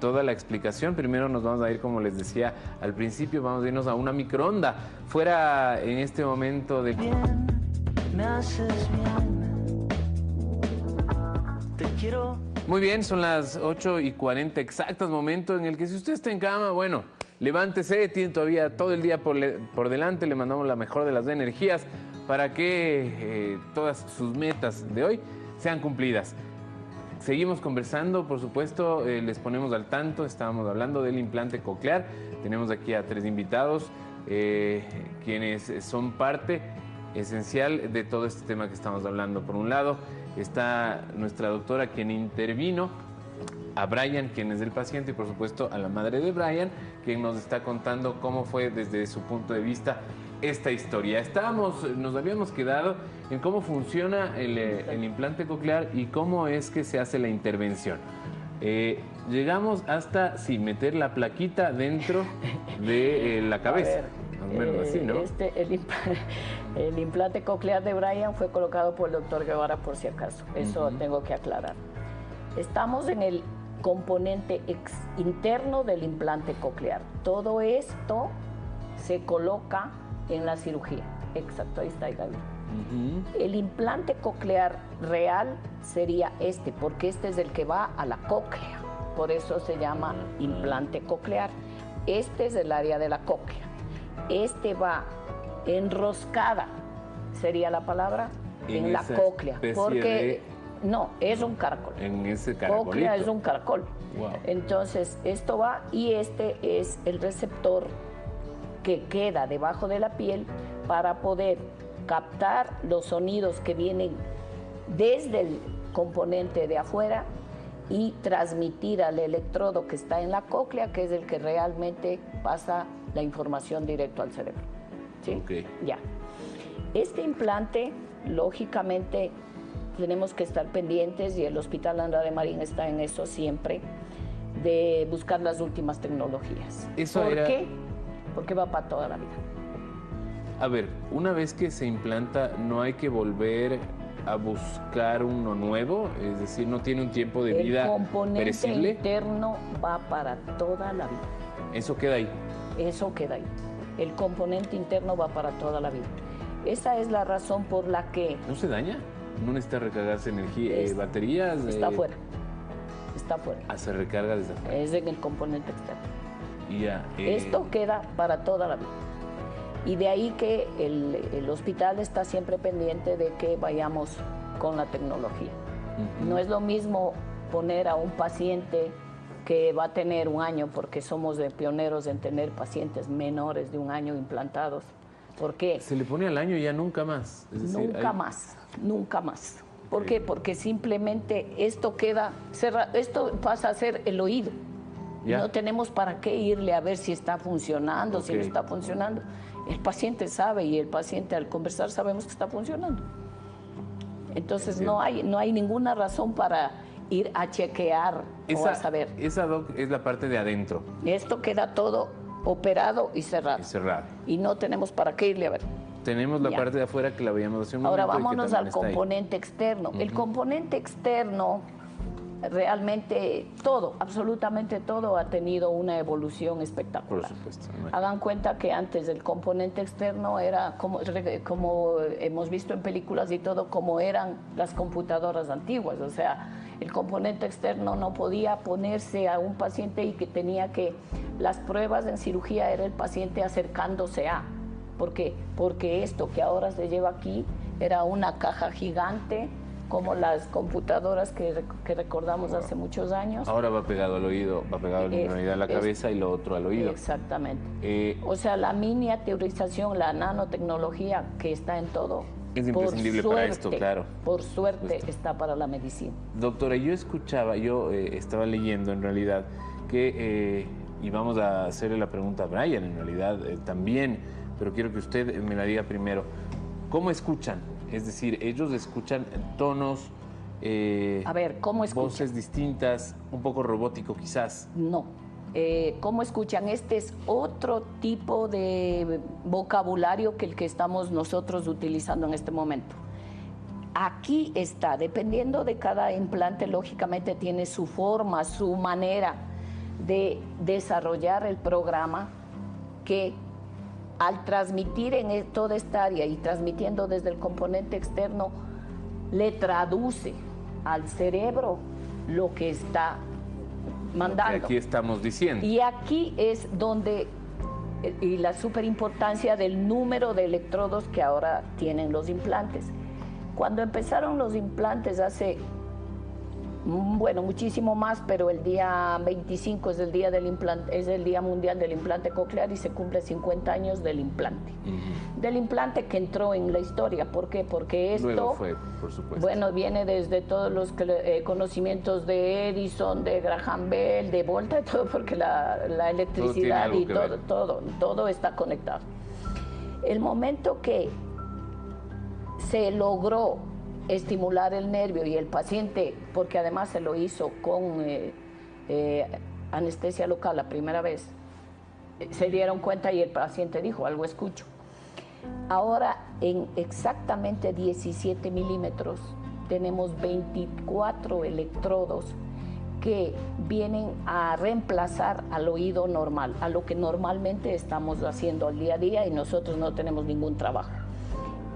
Speaker 2: toda la explicación. Primero nos vamos a ir, como les decía al principio, vamos a irnos a una microonda. Fuera en este momento de...
Speaker 1: Bien, me haces bien. Te quiero.
Speaker 2: Muy bien, son las 8:40 exactas, momento en el que si usted está en cama, bueno, levántese, tiene todavía todo el día por delante, le mandamos la mejor de las energías para que todas sus metas de hoy sean cumplidas. Seguimos conversando, por supuesto, les ponemos al tanto, estábamos hablando del implante coclear, tenemos aquí a 3 invitados, quienes son parte esencial de todo este tema que estamos hablando. Por un lado está nuestra doctora, quien intervino, a Brian, quien es el paciente, y por supuesto a la madre de Brian, quien nos está contando cómo fue desde su punto de vista esta historia. Nos habíamos quedado en cómo funciona el implante coclear y cómo es que se hace la intervención. llegamos hasta, sí, meter la plaquita dentro de la cabeza. Más o menos así, ¿no?
Speaker 3: El implante coclear de Brian fue colocado por el doctor Guevara, por si acaso. Eso tengo que aclarar. Estamos en el componente interno del implante coclear. Todo esto se coloca en la cirugía. Exacto, ahí está, Gaby. El implante coclear real sería este, porque este es el que va a la cóclea. Por eso se llama implante coclear. Este es el área de la cóclea. Este va enroscada, sería la palabra, en la cóclea. Porque no, es un caracol.
Speaker 2: En ese caracolito.
Speaker 3: Cóclea es un caracol.
Speaker 2: Wow.
Speaker 3: Entonces, esto va y este es el receptor que queda debajo de la piel para poder captar los sonidos que vienen desde el componente de afuera y transmitir al electrodo que está en la cóclea, que es el que realmente pasa la información directo al cerebro. ¿Sí?
Speaker 2: Okay.
Speaker 3: Ya. Este implante, lógicamente, tenemos que estar pendientes y el Hospital Andrade Marín está en eso siempre, de buscar las últimas tecnologías. ¿Por qué? Porque va para toda la vida.
Speaker 2: A ver, una vez que se implanta, ¿no hay que volver a buscar uno nuevo? Es decir, ¿no tiene un tiempo de vida
Speaker 3: El componente
Speaker 2: perecible?
Speaker 3: interno va para toda la vida.
Speaker 2: ¿Eso queda ahí?
Speaker 3: Eso queda ahí. El componente interno va para toda la vida. Esa es la razón por la que...
Speaker 2: ¿No se daña? ¿No necesita recargarse energía, baterías?
Speaker 3: Está afuera. Está afuera.
Speaker 2: Se recarga desde afuera.
Speaker 3: Es en el componente externo.
Speaker 2: Ya,
Speaker 3: Esto queda para toda la vida. Y de ahí que el hospital está siempre pendiente de que vayamos con la tecnología. No es lo mismo poner a un paciente que va a tener 1 año, porque somos de pioneros en tener pacientes menores de 1 año implantados. ¿Por qué?
Speaker 2: Se le pone al año y ya nunca más. Es decir,
Speaker 3: nunca más. ¿Por qué? Porque simplemente esto queda cerrado, esto pasa a ser el oído.
Speaker 2: Ya.
Speaker 3: No tenemos para qué irle a ver si está funcionando, si no está funcionando. El paciente sabe y el paciente al conversar sabemos que está funcionando. Entonces no hay ninguna razón para ir a chequear o a saber.
Speaker 2: Esa, Doc, es la parte de adentro.
Speaker 3: Esto queda todo operado y cerrado. Y no tenemos para qué irle a ver.
Speaker 2: Tenemos la parte de afuera que la veíamos hace un
Speaker 3: Ahora
Speaker 2: momento.
Speaker 3: vámonos al componente externo. El componente externo, realmente todo, absolutamente todo ha tenido una evolución espectacular.
Speaker 2: Por supuesto.
Speaker 3: Hagan cuenta que antes el componente externo era como hemos visto en películas y todo, como eran las computadoras antiguas. O sea, el componente externo no podía ponerse a un paciente y que tenía que... Las pruebas en cirugía era el paciente acercándose a... ¿Por qué? Porque esto que ahora se lleva aquí era una caja gigante, como las computadoras que recordamos hace muchos años.
Speaker 2: Ahora va pegado al oído, va pegado a la cabeza y lo otro al oído.
Speaker 3: Exactamente. O sea, la miniaturización, la nanotecnología que está en todo.
Speaker 2: Es imprescindible para esto, claro.
Speaker 3: Por suerte está para la medicina.
Speaker 2: Doctora, yo estaba leyendo en realidad que, y vamos a hacerle la pregunta a Brian en realidad también, pero quiero que usted me la diga primero. ¿Cómo escuchan? Es decir, ellos escuchan tonos,
Speaker 3: a ver, ¿cómo escuchan?
Speaker 2: Voces distintas, un poco robótico quizás.
Speaker 3: No. ¿Cómo escuchan? Este es otro tipo de vocabulario que el que estamos nosotros utilizando en este momento. Aquí está, dependiendo de cada implante, lógicamente tiene su forma, su manera de desarrollar el programa, que al transmitir en toda esta área y transmitiendo desde el componente externo, le traduce al cerebro lo que está mandando.
Speaker 2: Lo que aquí estamos diciendo.
Speaker 3: Y aquí es donde, y la superimportancia del número de electrodos que ahora tienen los implantes. Cuando empezaron los implantes hace, muchísimo más, pero el día 25 es el día del implante, es el Día Mundial del Implante Coclear y se cumple 50 años del implante. Del implante que entró en la historia. ¿Por qué? Porque esto,
Speaker 2: luego fue, por supuesto,
Speaker 3: viene desde todos los conocimientos de Edison, de Graham Bell, de Volta, de todo, porque la electricidad y todo está conectado. El momento que se logró estimular el nervio y el paciente, porque además se lo hizo con anestesia local la primera vez, se dieron cuenta y el paciente dijo, algo escucho. Ahora, en exactamente 17 milímetros, tenemos 24 electrodos que vienen a reemplazar al oído normal, a lo que normalmente estamos haciendo al día a día y nosotros no tenemos ningún trabajo.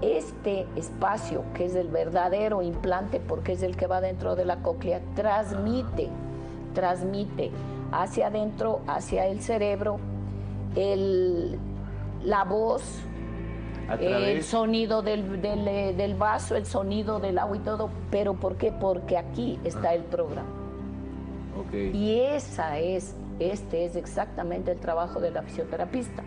Speaker 3: Este espacio, que es el verdadero implante, porque es el que va dentro de la cóclea, transmite hacia adentro, hacia el cerebro, la voz, el sonido del vaso, el sonido del agua y todo. ¿Pero por qué? Porque aquí está el programa.
Speaker 2: Okay.
Speaker 3: Y este es exactamente el trabajo de la fisioterapista.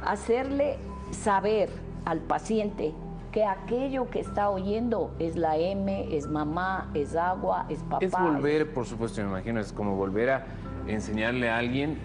Speaker 3: Hacerle saber al paciente que aquello que está oyendo es la M, es mamá, es agua, es papá.
Speaker 2: Es volver, por supuesto, me imagino, es como volver a enseñarle a alguien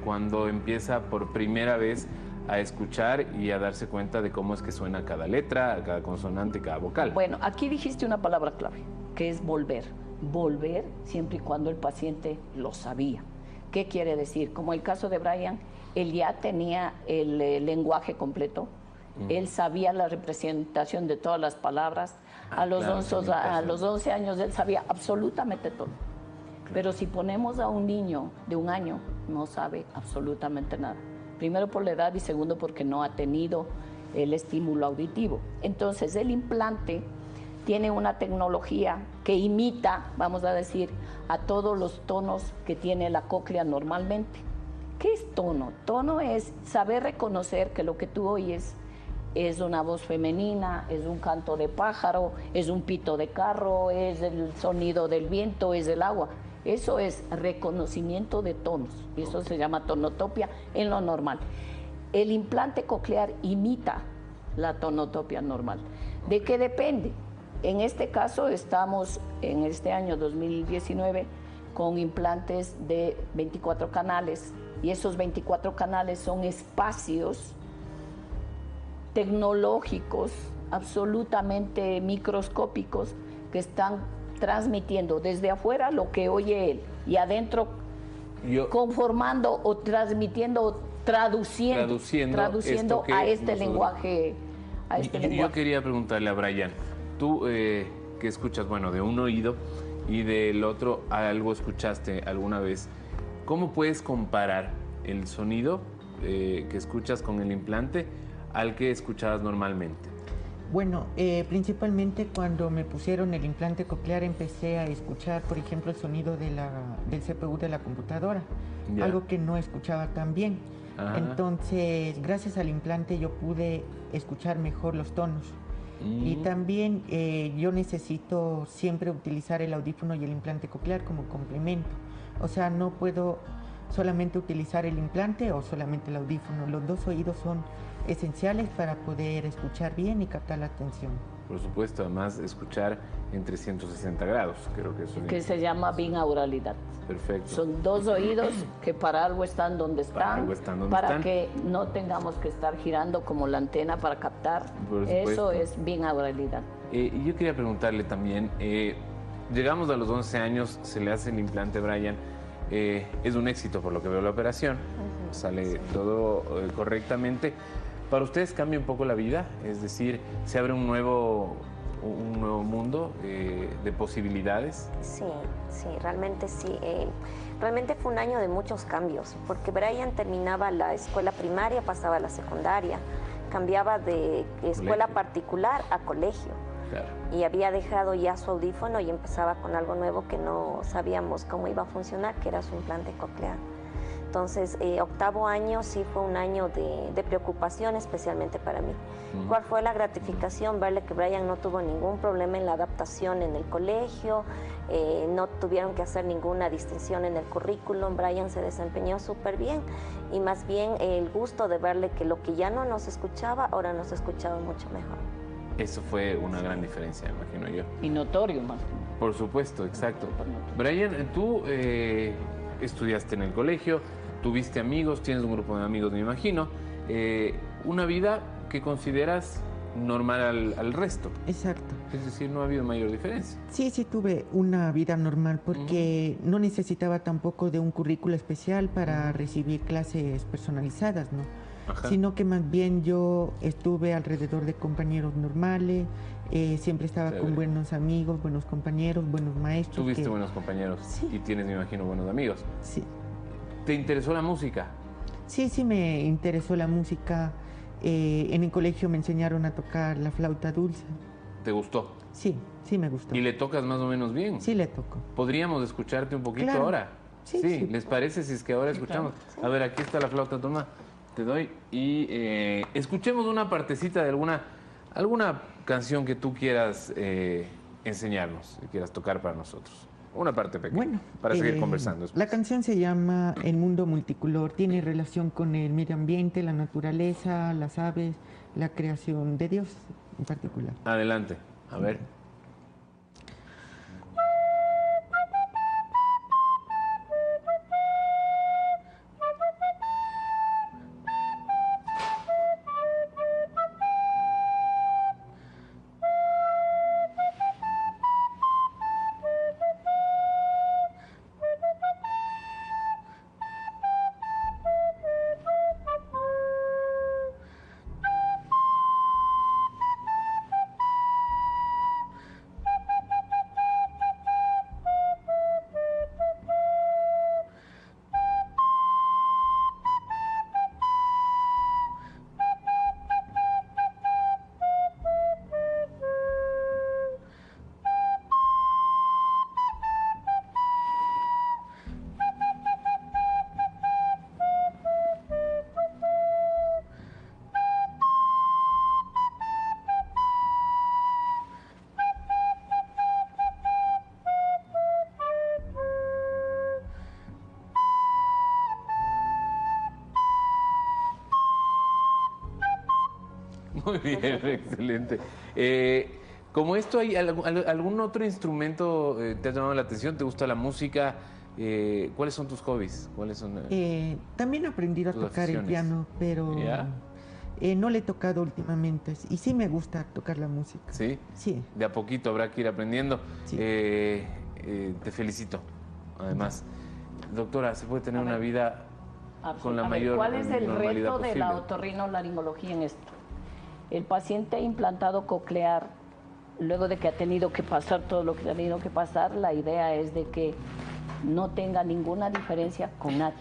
Speaker 2: cuando empieza por primera vez a escuchar y a darse cuenta de cómo es que suena cada letra, cada consonante, cada vocal.
Speaker 3: Bueno, aquí dijiste una palabra clave, que es volver. Volver siempre y cuando el paciente lo sabía. ¿Qué quiere decir? Como el caso de Brian, él ya tenía el lenguaje completo, él sabía la representación de todas las palabras, a los 11 años él sabía absolutamente todo. Pero si ponemos a un niño de 1 año, no sabe absolutamente nada. Primero por la edad y segundo porque no ha tenido el estímulo auditivo. Entonces el implante tiene una tecnología que imita, vamos a decir, a todos los tonos que tiene la cóclea normalmente. ¿Qué es tono? Tono es saber reconocer que lo que tú oyes es una voz femenina, es un canto de pájaro, es un pito de carro, es el sonido del viento, es el agua. Eso es reconocimiento de tonos, y eso se llama tonotopia en lo normal. El implante coclear imita la tonotopia normal. ¿De qué depende? En este caso estamos en este año 2019 con implantes de 24 canales y esos 24 canales son espacios tecnológicos absolutamente microscópicos que están transmitiendo desde afuera lo que oye él y adentro conformando o transmitiendo o traduciendo a este lenguaje.
Speaker 2: Yo quería preguntarle a Brian, tú que escuchas, bueno, de un oído y del otro algo escuchaste alguna vez, ¿cómo puedes comparar el sonido que escuchas con el implante al que escuchabas normalmente?
Speaker 5: Bueno, principalmente cuando me pusieron el implante coclear empecé a escuchar, por ejemplo, el sonido del CPU de la computadora, algo que no escuchaba tan bien. Ajá. Entonces, gracias al implante yo pude escuchar mejor los tonos. Y también yo necesito siempre utilizar el audífono y el implante coclear como complemento. O sea, no puedo solamente utilizar el implante o solamente el audífono. Los dos oídos son esenciales para poder escuchar bien y captar la atención.
Speaker 2: Por supuesto, además escuchar en 360 grados, creo que eso es...
Speaker 3: Que se llama binauralidad.
Speaker 2: Perfecto.
Speaker 3: Son dos oídos que para algo están donde están, para que no tengamos que estar girando como la antena para captar. Eso es binauralidad.
Speaker 2: Y yo quería preguntarle también, llegamos a los 11 años, se le hace el implante a Brian, es un éxito por lo que veo la operación, sale todo correctamente. ¿Para ustedes cambia un poco la vida? Es decir, ¿se abre un nuevo mundo de posibilidades?
Speaker 4: Sí, realmente sí. Realmente fue un año de muchos cambios, porque Brian terminaba la escuela primaria, pasaba a la secundaria, cambiaba de escuela particular a colegio. Claro. Y había dejado ya su audífono y empezaba con algo nuevo que no sabíamos cómo iba a funcionar, que era su implante coclear. Entonces, octavo año sí fue un año de preocupación, especialmente para mí. ¿Cuál fue la gratificación? Verle que Brian no tuvo ningún problema en la adaptación en el colegio, no tuvieron que hacer ninguna distinción en el currículum. Brian se desempeñó súper bien y más bien el gusto de verle que lo que ya no nos escuchaba, ahora nos escuchaba mucho mejor.
Speaker 2: Eso fue una gran diferencia, imagino yo.
Speaker 3: Y notorio, más.
Speaker 2: Por supuesto, exacto. Brian, tú estudiaste en el colegio, tuviste amigos, tienes un grupo de amigos, me imagino. Una vida que consideras normal al resto.
Speaker 5: Exacto.
Speaker 2: Es decir, no ha habido mayor diferencia.
Speaker 5: Sí, sí tuve una vida normal porque no necesitaba tampoco de un currículo especial para recibir clases personalizadas, ¿no?
Speaker 2: Ajá.
Speaker 5: Sino que más bien yo estuve alrededor de compañeros normales, siempre estaba
Speaker 2: Chévere.
Speaker 5: con buenos amigos, buenos compañeros, buenos maestros.
Speaker 2: Tuviste buenos compañeros
Speaker 5: Sí.
Speaker 2: y tienes, me imagino, buenos amigos.
Speaker 5: Sí,
Speaker 2: ¿Te interesó la música?
Speaker 5: sí me interesó la música. En el colegio me enseñaron a tocar la flauta dulce.
Speaker 2: ¿Te gustó?
Speaker 5: Sí, sí me gustó.
Speaker 2: ¿Y le tocas más o menos bien?
Speaker 5: Sí le tocó.
Speaker 2: ¿Podríamos escucharte un poquito
Speaker 5: Claro.
Speaker 2: ahora?
Speaker 5: Sí, sí.
Speaker 2: ¿Les parece si es que ahora escuchamos? A ver, aquí está la flauta, toma, te doy. Y escuchemos una partecita de alguna canción que tú quieras enseñarnos, que quieras tocar para nosotros. Una parte pequeña,
Speaker 5: Bueno,
Speaker 2: para seguir conversando después.
Speaker 5: la canción se llama El mundo multicolor, tiene relación con el medio ambiente, la naturaleza, las aves, la creación de Dios en particular.
Speaker 2: Adelante, a ver. Muy bien, excelente. Como esto, ¿hay algún otro instrumento te ha llamado la atención? ¿Te gusta la música? ¿Cuáles son tus hobbies? ¿Cuáles son?
Speaker 5: También he aprendido a
Speaker 2: tus
Speaker 5: tocar el
Speaker 2: aficiones?
Speaker 5: piano, pero
Speaker 2: ¿Ya?
Speaker 5: no le he tocado últimamente. Y sí me gusta tocar la música.
Speaker 2: ¿Sí?
Speaker 5: Sí.
Speaker 2: De a poquito habrá que ir aprendiendo.
Speaker 5: Sí.
Speaker 2: Te felicito. Además, doctora, se puede tener una vida con la
Speaker 3: A ver,
Speaker 2: mayor
Speaker 3: ¿cuál es el
Speaker 2: normalidad
Speaker 3: reto de la
Speaker 2: posible?
Speaker 3: otorrinolaringología en esto? El paciente implantado coclear, luego de que ha tenido que pasar todo lo que ha tenido que pasar, la idea es de que no tenga ninguna diferencia con nadie.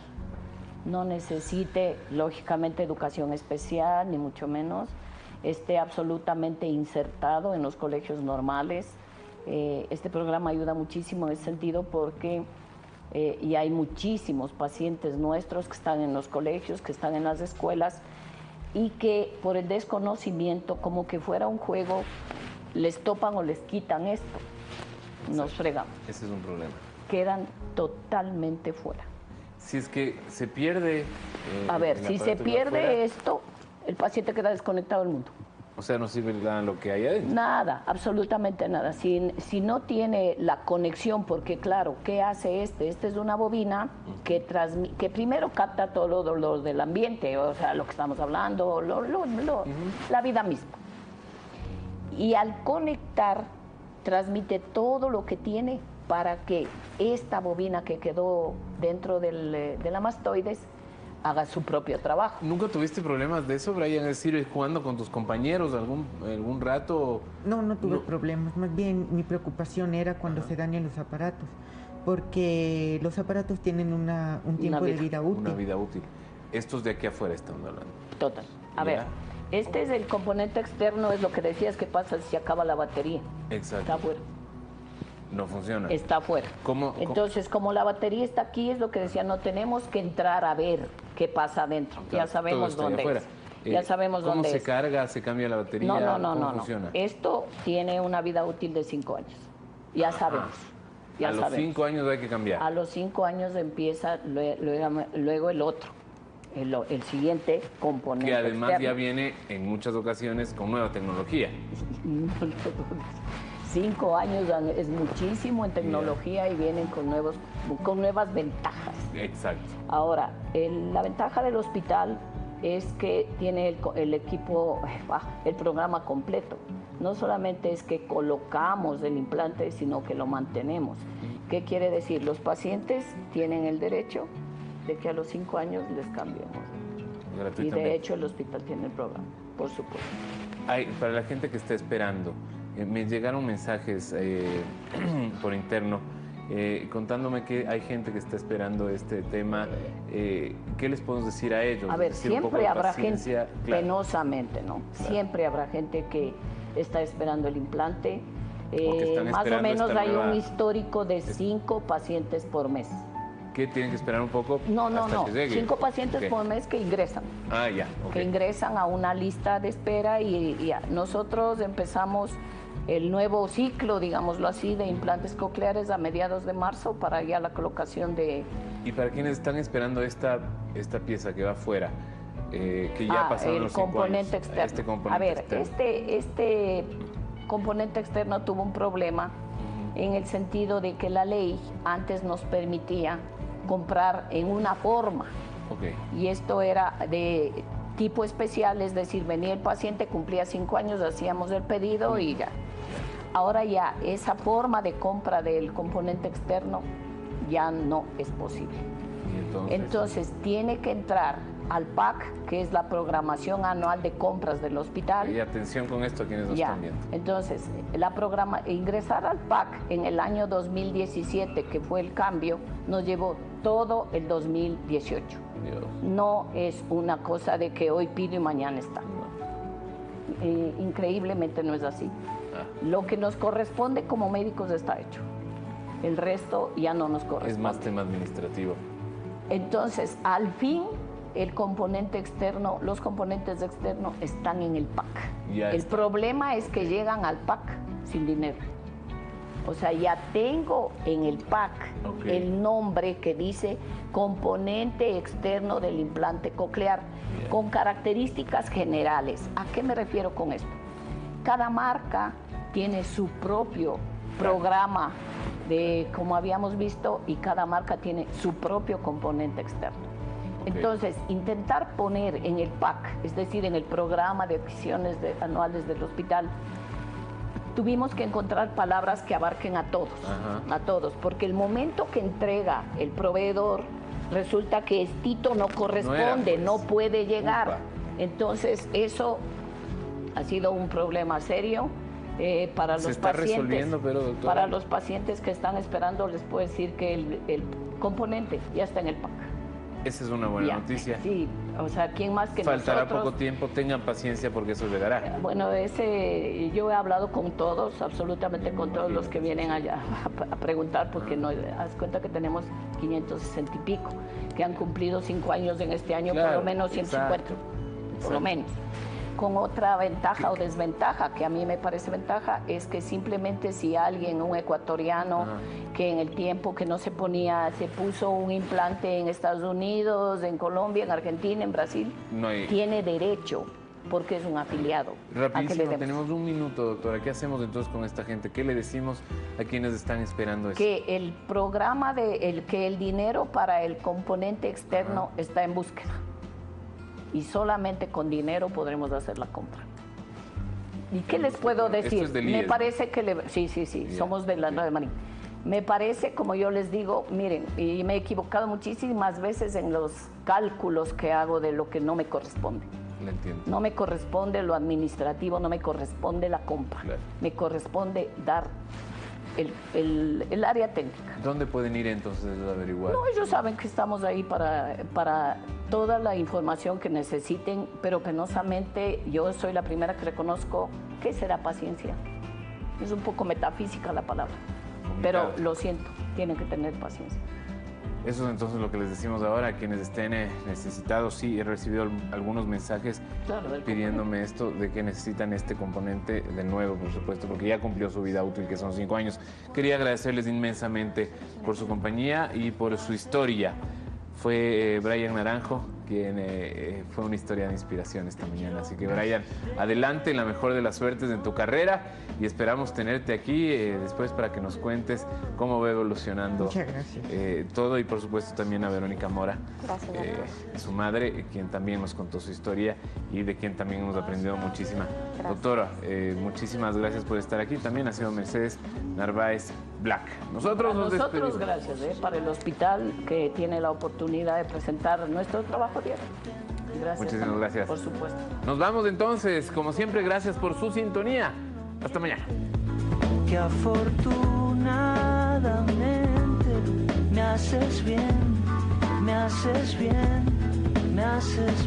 Speaker 3: No necesite, lógicamente, educación especial, ni mucho menos. Esté absolutamente insertado en los colegios normales. Este programa ayuda muchísimo en ese sentido porque y hay muchísimos pacientes nuestros que están en los colegios, que están en las escuelas y que por el desconocimiento, como que fuera un juego, les topan o les quitan esto. Nos fregamos.
Speaker 2: Ese es un problema.
Speaker 3: Quedan totalmente fuera.
Speaker 2: Si es que se pierde...
Speaker 3: A ver,
Speaker 2: el
Speaker 3: si se
Speaker 2: aparato
Speaker 3: pierde
Speaker 2: afuera,
Speaker 3: esto, el paciente queda desconectado del mundo.
Speaker 2: o sea, no sirve nada lo que hay adentro.
Speaker 3: Nada, absolutamente nada. Si no tiene la conexión, porque claro, ¿qué hace este? Este es una bobina que primero capta todo lo del ambiente, o sea, lo que estamos hablando, la vida misma. Y al conectar, transmite todo lo que tiene para que esta bobina que quedó dentro de la mastoides haga su propio trabajo.
Speaker 2: ¿Nunca tuviste problemas de eso, Brian? Es decir, jugando con tus compañeros algún rato.
Speaker 5: No tuve problemas. Más bien, mi preocupación era cuando se dañan los aparatos, porque los aparatos tienen un tiempo de vida útil.
Speaker 2: Una vida útil. Estos de aquí afuera estamos hablando.
Speaker 3: Total. A
Speaker 2: Ya.
Speaker 3: ver, este es el componente externo, es lo que decías que pasa si acaba la batería.
Speaker 2: Exacto.
Speaker 3: Está afuera.
Speaker 2: No funciona.
Speaker 3: Está afuera.
Speaker 2: ¿Cómo?
Speaker 3: Entonces, como la batería está aquí, es lo que decía, no tenemos que entrar a ver qué pasa adentro.
Speaker 2: Claro,
Speaker 3: Ya sabemos
Speaker 2: todo está allá
Speaker 3: dónde
Speaker 2: afuera.
Speaker 3: es. Ya sabemos
Speaker 2: ¿Cómo
Speaker 3: dónde
Speaker 2: se
Speaker 3: es.
Speaker 2: carga? ¿Se cambia la batería?
Speaker 3: No.
Speaker 2: ¿Cómo funciona?
Speaker 3: Esto tiene una vida útil de 5 años. Ya sabemos. Ya
Speaker 2: a los
Speaker 3: sabemos.
Speaker 2: 5 años hay que cambiar.
Speaker 3: A los 5 años empieza luego el otro, el siguiente componente.
Speaker 2: Que además
Speaker 3: externo.
Speaker 2: ya viene en muchas ocasiones con nueva tecnología.
Speaker 3: 5 años es muchísimo en tecnología y vienen con nuevas ventajas.
Speaker 2: Exacto.
Speaker 3: Ahora, la ventaja del hospital es que tiene el equipo, el programa completo. no solamente es que colocamos el implante, sino que lo mantenemos. ¿Qué quiere decir? Los pacientes tienen el derecho de que a los 5 años les cambiemos. Y de hecho el hospital tiene el programa, por supuesto.
Speaker 2: Para la gente que está esperando, me llegaron mensajes por interno contándome que hay gente que está esperando este tema. ¿Qué les podemos decir a ellos?
Speaker 3: A ver,
Speaker 2: decir,
Speaker 3: siempre habrá gente,
Speaker 2: claro,
Speaker 3: penosamente, ¿no? Claro. Siempre habrá gente que está esperando el implante. Más o menos hay un histórico de 5 pacientes por mes.
Speaker 2: ¿Qué tienen que esperar un poco?
Speaker 3: No. 5 pacientes por mes que ingresan.
Speaker 2: Ah, ya.
Speaker 3: Que ingresan a una lista de espera y nosotros empezamos el nuevo ciclo, digámoslo así, de implantes cocleares a mediados de marzo para ya la colocación de...
Speaker 2: Y para quienes están esperando esta pieza que va afuera, que ya pasaron los 5 años.
Speaker 3: Componente externo.
Speaker 2: Este componente externo.
Speaker 3: Este componente externo tuvo un problema en el sentido de que la ley antes nos permitía comprar en una forma. Y esto era de tipo especial, es decir, venía el paciente, cumplía 5 años, hacíamos el pedido y ya. Ahora ya esa forma de compra del componente externo ya no es posible. Entonces tiene que entrar al PAC, que es la programación anual de compras del hospital.
Speaker 2: Y atención con esto a quienes nos están viendo.
Speaker 3: Entonces, ingresar al PAC en el año 2017, que fue el cambio, nos llevó todo el 2018.
Speaker 2: Dios.
Speaker 3: No es una cosa de que hoy pido y mañana está. Increíblemente no es así. Lo que nos corresponde como médicos está hecho. El resto ya no nos corresponde.
Speaker 2: Es más tema administrativo.
Speaker 3: Entonces, al fin, el componente externo, los componentes externos están en el PAC. El problema es que llegan al PAC sin dinero. O sea, ya tengo en el PAC el nombre que dice componente externo del implante coclear, con características generales. ¿A qué me refiero con esto? Cada marca tiene su propio programa como habíamos visto, y cada marca tiene su propio componente externo. Entonces, intentar poner en el PAC, es decir, en el programa de adquisiciones anuales del hospital, tuvimos que encontrar palabras que abarquen a todos, porque el momento que entrega el proveedor, resulta que estito no corresponde, no puede llegar. Entonces, eso ha sido un problema serio. Para los pacientes,
Speaker 2: pero, doctora,
Speaker 3: para los pacientes que están esperando, les puedo decir que el componente ya está en el PAC.
Speaker 2: Esa es una buena noticia.
Speaker 3: Sí, o sea, ¿quién más que
Speaker 2: Faltará
Speaker 3: nosotros?
Speaker 2: poco tiempo, tengan paciencia porque eso llegará.
Speaker 3: Bueno, yo he hablado con todos, absolutamente con todos los que vienen allá a preguntar, porque no, haz cuenta que tenemos 560 y pico, que han cumplido 5 años en este año, por lo menos 150, por lo menos. Con otra ventaja o desventaja, que a mí me parece ventaja, es que simplemente si alguien, un ecuatoriano, que en el tiempo que no se ponía, se puso un implante en Estados Unidos, en Colombia, en Argentina, en Brasil, tiene derecho, porque es un afiliado.
Speaker 2: Rapidísimo, tenemos 1 minuto, doctora. ¿Qué hacemos entonces con esta gente? ¿Qué le decimos a quienes están esperando eso?
Speaker 3: Que el programa que el dinero para el componente externo está en búsqueda. Y solamente con dinero podremos hacer la compra. ¿Y qué les puedo decir?
Speaker 2: Esto es del IES,
Speaker 3: me parece que... Sí, somos de la 9 de Marín. Me parece, como yo les digo, miren, y me he equivocado muchísimas veces en los cálculos que hago de lo que no me corresponde.
Speaker 2: Le entiendo.
Speaker 3: No me corresponde lo administrativo, no me corresponde la compra.
Speaker 2: Claro.
Speaker 3: Me corresponde dar el área técnica.
Speaker 2: ¿Dónde pueden ir entonces a averiguar?
Speaker 3: No, ellos saben que estamos ahí para toda la información que necesiten, pero penosamente yo soy la primera que reconozco que será paciencia. Es un poco metafísica la palabra, pero lo siento, tienen que tener paciencia.
Speaker 2: Eso es entonces lo que les decimos ahora a quienes estén necesitados. Sí, he recibido algunos mensajes pidiéndome esto, de que necesitan este componente de nuevo, por supuesto, porque ya cumplió su vida útil, que son 5 años. Quería agradecerles inmensamente por su compañía y por su historia. Fue Brian Naranjo quien fue una historia de inspiración esta mañana. Así que, Brian, adelante, la mejor de las suertes en tu carrera y esperamos tenerte aquí después para que nos cuentes cómo va evolucionando todo, y por supuesto también a Verónica Mora, su madre, quien también nos contó su historia y de quien también hemos aprendido muchísima. Doctora, muchísimas gracias por estar aquí. También ha sido Mercedes Narváez Black. Nosotros nos despedimos.
Speaker 3: Gracias para el hospital que tiene la oportunidad de presentar nuestro trabajo diario. Gracias.
Speaker 2: Muchísimas gracias.
Speaker 3: Por supuesto.
Speaker 2: Nos vamos entonces. Como siempre, gracias por su sintonía. Hasta mañana.
Speaker 1: Que afortunadamente me haces bien, me haces bien, me haces bien.